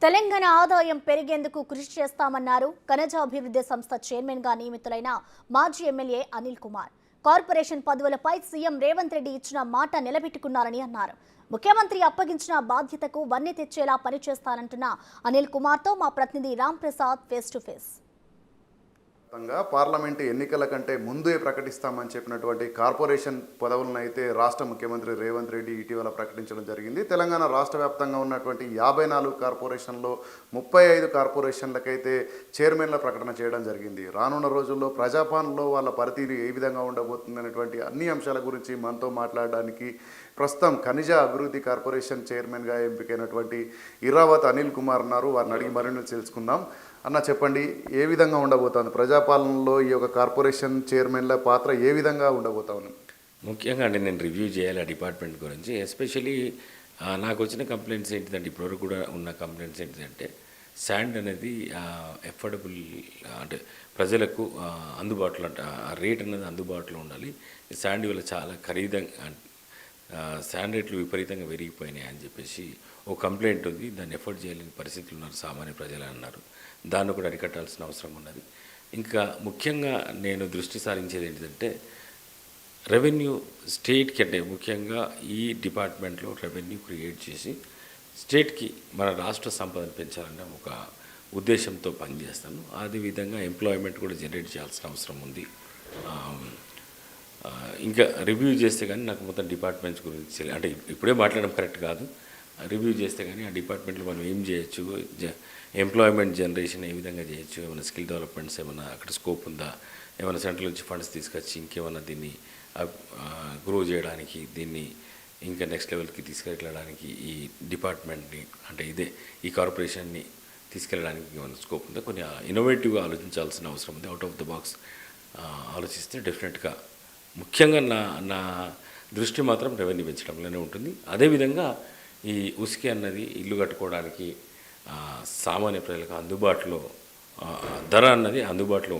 తెలంగాణ ఆదాయం పెరిగేందుకు కృషి చేస్తామన్నారు ఖనిజ అభివృద్ధి సంస్థ చైర్మన్ గా నియమితులైన మాజీ ఎమ్మెల్యే అనిల్ కుమార్. కార్పొరేషన్ పదవులపై సీఎం రేవంత్ రెడ్డి ఇచ్చిన మాట నిలబెట్టుకున్నారని అన్నారు. ముఖ్యమంత్రి అప్పగించిన బాధ్యతకు వన్నె తెచ్చేలా పనిచేస్తానంటున్న అనిల్ కుమార్తో మా ప్రతినిధి Ram Prasad face to face. Parliament ఎన్నికల కంటే ముందే ప్రకటిస్తామని చెప్పినటువంటి కార్పొరేషన్ పదవులను అయితే రాష్ట్ర ముఖ్యమంత్రి రేవంత్ రెడ్డి ఇటీవల ప్రకటించడం జరిగింది. తెలంగాణ రాష్ట్ర వ్యాప్తంగా ఉన్నటువంటి 54 కార్పొరేషన్లో 35 కార్పొరేషన్లకైతే చైర్మన్ల ప్రకటన చేయడం జరిగింది. రానున్న రోజుల్లో ప్రజాపాలనలో వాళ్ళ పరిధిని ఏ విధంగా ఉండబోతుంది అనేటువంటి అన్ని అంశాల గురించి మనతో మాట్లాడడానికి ప్రస్తుతం ఖనిజ అభివృద్ధి కార్పొరేషన్ చైర్మన్గా ఎంపికైనటువంటి ఇరావత్ అనిల్ కుమార్ ఉన్నారు. వారిని అడిగి మరిన్ని తెలుసుకుందాం. అన్న, చెప్పండి, ఏ విధంగా ఉండబోతోంది ప్రజాపాలనలో ఈ యొక్క కార్పొరేషన్ చైర్మన్ల పాత్ర ఏ విధంగా ఉండబోతా ఉంది? ముఖ్యంగా అంటే నేను రివ్యూ చేయాలి ఆ డిపార్ట్మెంట్ గురించి. ఎస్పెషలీ నాకు వచ్చిన కంప్లైంట్స్ ఏంటిదంటే, ఇప్పటివరకు కూడా ఉన్న కంప్లైంట్స్ ఏంటిదంటే, శాండ్ అనేది ఎఫోర్డబుల్ అంటే ప్రజలకు అందుబాటులో ఆ రేట్ అనేది అందుబాటులో ఉండాలి. ఈ శాండ్ వల్ల చాలా ఖరీదంగా శాండ్ రేట్లు విపరీతంగా పెరిగిపోయినాయి అని చెప్పేసి ఓ కంప్లైంట్ ఉంది. దాన్ని ఎఫోర్డ్ చేయలేని పరిస్థితులు ఉన్నారు సామాన్య ప్రజలు అన్నారు. దాన్ని కూడా అరికట్టాల్సిన అవసరం ఉన్నది. ఇంకా ముఖ్యంగా నేను దృష్టి సారించేది ఏంటంటే, రెవెన్యూ స్టేట్కి అంటే ముఖ్యంగా ఈ డిపార్ట్మెంట్లో రెవెన్యూ క్రియేట్ చేసి స్టేట్కి మన రాష్ట్ర సంపదను పెంచాలన్న ఒక ఉద్దేశంతో పనిచేస్తాను. అదేవిధంగా ఎంప్లాయ్మెంట్ కూడా జనరేట్ చేయాల్సిన అవసరం ఉంది. ఇంకా రివ్యూ చేస్తే కానీ నాకు మొత్తం డిపార్ట్మెంట్స్ గురించి అంటే ఇప్పుడే మాట్లాడడం కరెక్ట్ కాదు. రివ్యూ చేస్తే కానీ ఆ డిపార్ట్మెంట్లో మనం ఏం చేయొచ్చు, ఎంప్లాయ్మెంట్ జనరేషన్ ఏ విధంగా చేయొచ్చు, ఏమైనా స్కిల్ డెవలప్మెంట్స్ ఏమైనా అక్కడ స్కోప్ ఉందా, ఏమైనా సెంట్రల్ నుంచి ఫండ్స్ తీసుకొచ్చి ఇంకేమైనా దీన్ని గ్రో చేయడానికి, దీన్ని ఇంకా నెక్స్ట్ లెవెల్కి తీసుకెళ్ళడానికి ఈ డిపార్ట్మెంట్ని అంటే ఈ కార్పొరేషన్ని తీసుకెళ్ళడానికి ఏమైనా స్కోప్ ఉందా, కొన్ని ఇన్నోవేటివ్గా ఆలోచించాల్సిన అవసరం ఉంది. అవుట్ ఆఫ్ ద బాక్స్ ఆలోచిస్తే డెఫినెట్గా ముఖ్యంగా నా దృష్టి మాత్రం రెవెన్యూ పెంచడంలోనే ఉంటుంది. అదేవిధంగా ఈ ఉసికి అన్నది ఇల్లు కట్టుకోవడానికి సామాన్య ప్రజలకు అందుబాటులో ధర అన్నది అందుబాటులో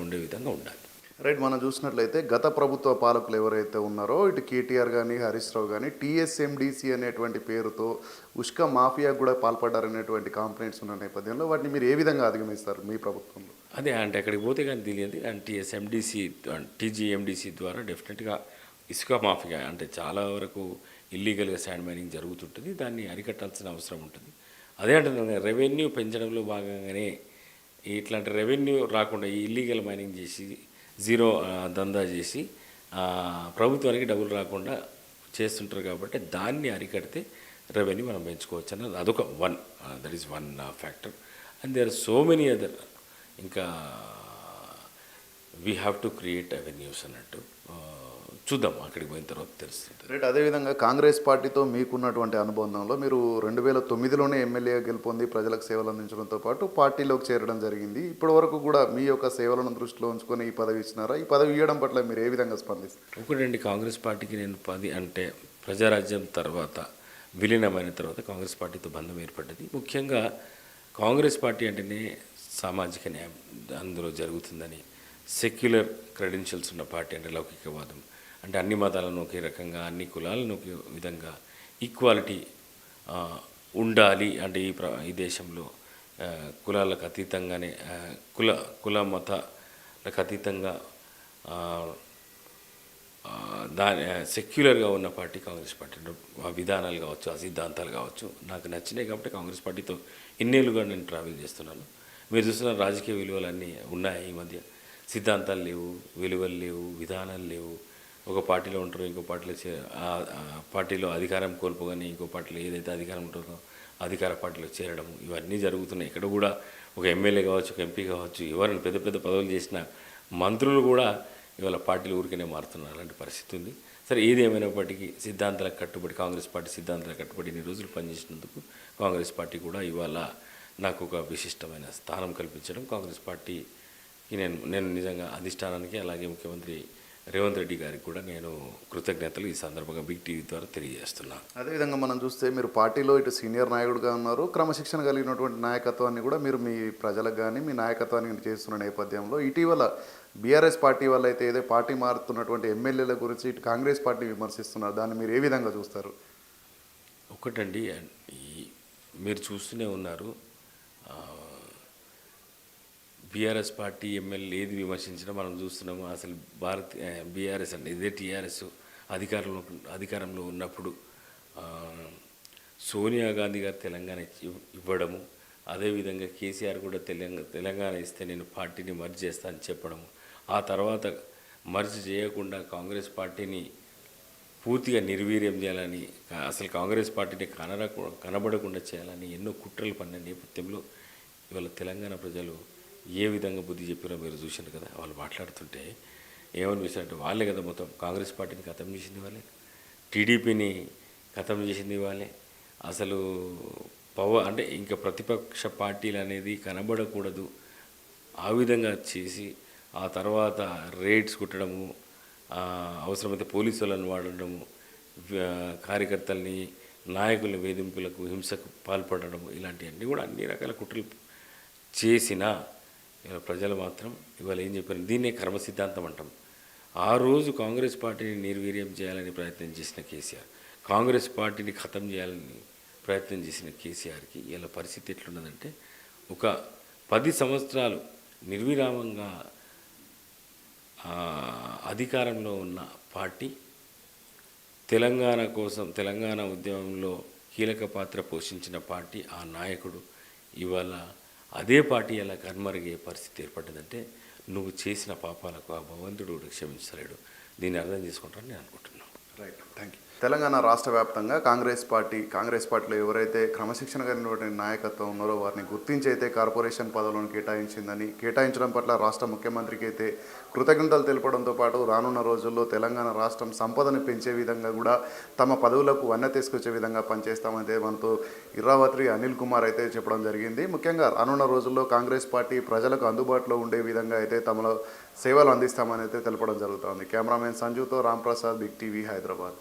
ఉండే విధంగా ఉండాలి. రైట్. మనం చూసినట్లయితే గత ప్రభుత్వ పాలకులు ఎవరైతే ఉన్నారో ఇటు కేటీఆర్ కానీ హరీష్ రావు కానీ టీఎస్ఎండిసి అనేటువంటి పేరుతో ఉష్క మాఫియా కూడా పాల్పడ్డారనేటువంటి కంప్లైంట్స్ ఉన్న నేపథ్యంలో వాటిని మీరు ఏ విధంగా అధిగమిస్తారు మీ ప్రభుత్వంలో? అదే అంటే అక్కడికి పోతే కానీ తెలియదు. అండ్ టీజీఎండిసి ద్వారా డెఫినెట్గా ఇసుక మాఫియా అంటే చాలా వరకు ఇల్లీగల్గా శాండ్ మైనింగ్ జరుగుతుంటుంది. దాన్ని అరికట్టాల్సిన అవసరం ఉంటుంది. అదే అంటే రెవెన్యూ పెంచడంలో భాగంగానే ఇట్లాంటి రెవెన్యూ రాకుండా ఈ ఇల్లీగల్ మైనింగ్ చేసి జీరో దందా చేసి ప్రభుత్వానికి డబ్బులు రాకుండా చేస్తుంటారు. కాబట్టి దాన్ని అరికడితే రెవెన్యూ మనం పెంచుకోవచ్చు అన్నది అదొక that is one factor. And there are so many other. ఇంకా we have to create avenues అన్నట్టు. చూద్దాం, అక్కడికి పోయిన తర్వాత తెలుస్తుంది. రైట్. అదేవిధంగా కాంగ్రెస్ పార్టీతో మీకున్నటువంటి అనుబంధంలో మీరు 2009లోనే ఎమ్మెల్యేగా గెలుపొంది ప్రజలకు సేవలు అందించడంతో పాటు పార్టీలోకి చేరడం జరిగింది. ఇప్పటి వరకు కూడా మీ యొక్క సేవలను దృష్టిలో ఉంచుకొని ఈ పదవి ఇచ్చినారా? ఈ పదవి ఇవ్వడం పట్ల మీరు ఏ విధంగా స్పందిస్తారు? ఒకటండి, కాంగ్రెస్ పార్టీకి నేను అంటే ప్రజారాజ్యం తర్వాత విలీనమైన తర్వాత కాంగ్రెస్ పార్టీతో బంధం ఏర్పడ్డది. ముఖ్యంగా కాంగ్రెస్ పార్టీ అంటేనే సామాజిక న్యాయం అందులో జరుగుతుందని, సెక్యులర్ క్రెడెన్షియల్స్ ఉన్న పార్టీ అంటే లౌకికవాదం అంటే అన్ని మతాలను ఒకే రకంగా, అన్ని కులాలను ఒకే విధంగా ఈక్వాలిటీ ఉండాలి అంటే ఈ దేశంలో కులాలకు అతీతంగానే కుల మతాలకు అతీతంగా సెక్యులర్గా ఉన్న పార్టీ కాంగ్రెస్ పార్టీ. ఆ విధానాలు కావచ్చు, ఆ సిద్ధాంతాలు కావచ్చు నాకు నచ్చినాయి. కాబట్టి కాంగ్రెస్ పార్టీతో ఇన్నేళ్ళుగా నేను ట్రావెల్ చేస్తున్నాను. మీరు చూస్తున్న రాజకీయ విలువలు అన్నీ ఉన్నాయి. ఈ మధ్య సిద్ధాంతాలు లేవు, విలువలు లేవు, విధానాలు లేవు. ఒక పార్టీలో ఉంటారో ఇంకో పార్టీలో అధికారం కోల్పోగానే ఇంకో పార్టీలో ఏదైతే అధికారం ఉంటుందో అధికార పార్టీలో చేరడం ఇవన్నీ జరుగుతున్నాయి. ఇక్కడ కూడా ఒక ఎమ్మెల్యే కావచ్చు, ఒక ఎంపీ కావచ్చు, ఎవరైనా పెద్ద పెద్ద పదవులు చేసిన మంత్రులు కూడా ఇవాళ పార్టీలు ఊరికనే మారుతున్నారు. అలాంటి పరిస్థితి ఉంది. సరే, ఏది ఏమైనప్పటికీ సిద్ధాంతాలకు కట్టుబడి కాంగ్రెస్ పార్టీ సిద్ధాంతాలకు కట్టుబడి ఇన్ని రోజులు పనిచేసినందుకు కాంగ్రెస్ పార్టీ కూడా ఇవాళ నాకు ఒక విశిష్టమైన స్థానం కల్పించడం, కాంగ్రెస్ పార్టీకి నేను నిజంగా అధిష్టానానికి అలాగే ముఖ్యమంత్రి రేవంత్ రెడ్డి గారికి కూడా నేను కృతజ్ఞతలు ఈ సందర్భంగా బిగ్ టీవీ ద్వారా తెలియజేస్తున్నాను. అదేవిధంగా మనం చూస్తే మీరు పార్టీలో ఇటు సీనియర్ నాయకుడిగా ఉన్నారు, క్రమశిక్షణ కలిగినటువంటి నాయకత్వాన్ని కూడా మీరు మీ ప్రజలకు కానీ మీ నాయకత్వాన్ని చేస్తున్న నేపథ్యంలో ఇటీవల బీఆర్ఎస్ పార్టీ వల్ల అయితే ఏదో పార్టీ మారుతున్నటువంటి ఎమ్మెల్యేల గురించి ఇటు కాంగ్రెస్ పార్టీ విమర్శిస్తున్నారు. దాన్ని మీరు ఏ విధంగా చూస్తారు? ఒకటండి, ఈ మీరు చూస్తూనే ఉన్నారు. బీఆర్ఎస్ పార్టీ ఎమ్మెల్యే ఏది విమర్శించినా మనం చూస్తున్నాము. అసలు బీఆర్ఎస్ అంటే ఇదే టీఆర్ఎస్ అధికారంలో ఉన్నప్పుడు సోనియా గాంధీ గారు తెలంగాణ ఇవ్వడము, అదేవిధంగా కేసీఆర్ కూడా తెలంగాణ ఇస్తే నేను పార్టీని మర్జ్ చేస్తా అని చెప్పడము, ఆ తర్వాత మర్జ్ చేయకుండా కాంగ్రెస్ పార్టీని పూర్తిగా నిర్వీర్యం చేయాలని, అసలు కాంగ్రెస్ పార్టీని కనబడకుండా చేయాలని ఎన్నో కుట్రలు పడిన నేపథ్యంలో ఇవాళ తెలంగాణ ప్రజలు ఏ విధంగా బుద్ధి చెప్పారో మీరు చూశారు కదా. వాళ్ళు మాట్లాడుతుంటే ఏమనిపిస్తారంటే వాళ్ళే కదా మొత్తం కాంగ్రెస్ పార్టీని ఖతం చేసింది వాళ్ళే, టీడీపీని ఖతం చేసింది వాళ్ళే. అసలు అంటే ఇంకా ప్రతిపక్ష పార్టీలు అనేది కనబడకూడదు ఆ విధంగా చేసి ఆ తర్వాత రేడ్స్ కుట్టడము, అవసరమైతే పోలీసు వాళ్ళని వాడడము, కార్యకర్తల్ని నాయకుల వేధింపులకు హింసకు పాల్పడము, ఇలాంటివన్నీ కూడా అన్ని రకాల కుట్రలు చేసినా ఇవాళ ప్రజలు మాత్రం ఇవాళ ఏం చెప్పారు, దీన్నే కర్మ సిద్ధాంతం అంటాం. ఆ రోజు కాంగ్రెస్ పార్టీని నిర్వీర్యం చేయాలని ప్రయత్నం చేసిన కేసీఆర్, కాంగ్రెస్ పార్టీని ఖతం చేయాలని ప్రయత్నం చేసిన కేసీఆర్కి ఇలా పరిస్థితి ఎట్లున్నదంటే, ఒక 10 సంవత్సరాలు నిర్విరామంగా అధికారంలో ఉన్న పార్టీ, తెలంగాణ కోసం తెలంగాణ ఉద్యమంలో కీలక పాత్ర పోషించిన పార్టీ, ఆ నాయకుడు ఇవాళ అదే పార్టీ ఎలా కనుమరుగే పరిస్థితి ఏర్పడ్డదంటే నువ్వు చేసిన పాపాలకు ఆ భగవంతుడు క్షమించలేడు. దీన్ని అర్థం చేసుకుంటారని నేను అనుకుంటున్నాను. Right, thank you. తెలంగాణ రాష్ట్ర వ్యాప్తంగా కాంగ్రెస్ పార్టీలో ఎవరైతే క్రమశిక్షణ కలిగినటువంటి నాయకత్వం ఉన్నారో వారిని గుర్తించి అయితే కార్పొరేషన్ పదవులను కేటాయించడం పట్ల రాష్ట్ర ముఖ్యమంత్రికి అయితే కృతజ్ఞతలు తెలపడంతో పాటు రానున్న రోజుల్లో తెలంగాణ రాష్ట్రం సంపదను పెంచే విధంగా కూడా తమ పదవులకు వన్నె తీసుకొచ్చే విధంగా పనిచేస్తామంటే మనతో ఇర్రావత్రి అనిల్ కుమార్ అయితే చెప్పడం జరిగింది. ముఖ్యంగా రానున్న రోజుల్లో కాంగ్రెస్ పార్టీ ప్రజలకు అందుబాటులో ఉండే విధంగా అయితే తమలో సేవలు అందిస్తామని అయితే తెలపడం జరుగుతుంది. కెమెరామెన్ సంజుతో రాంప్రసాద్, బిగ్ టీవీ, హైదరాబాద్.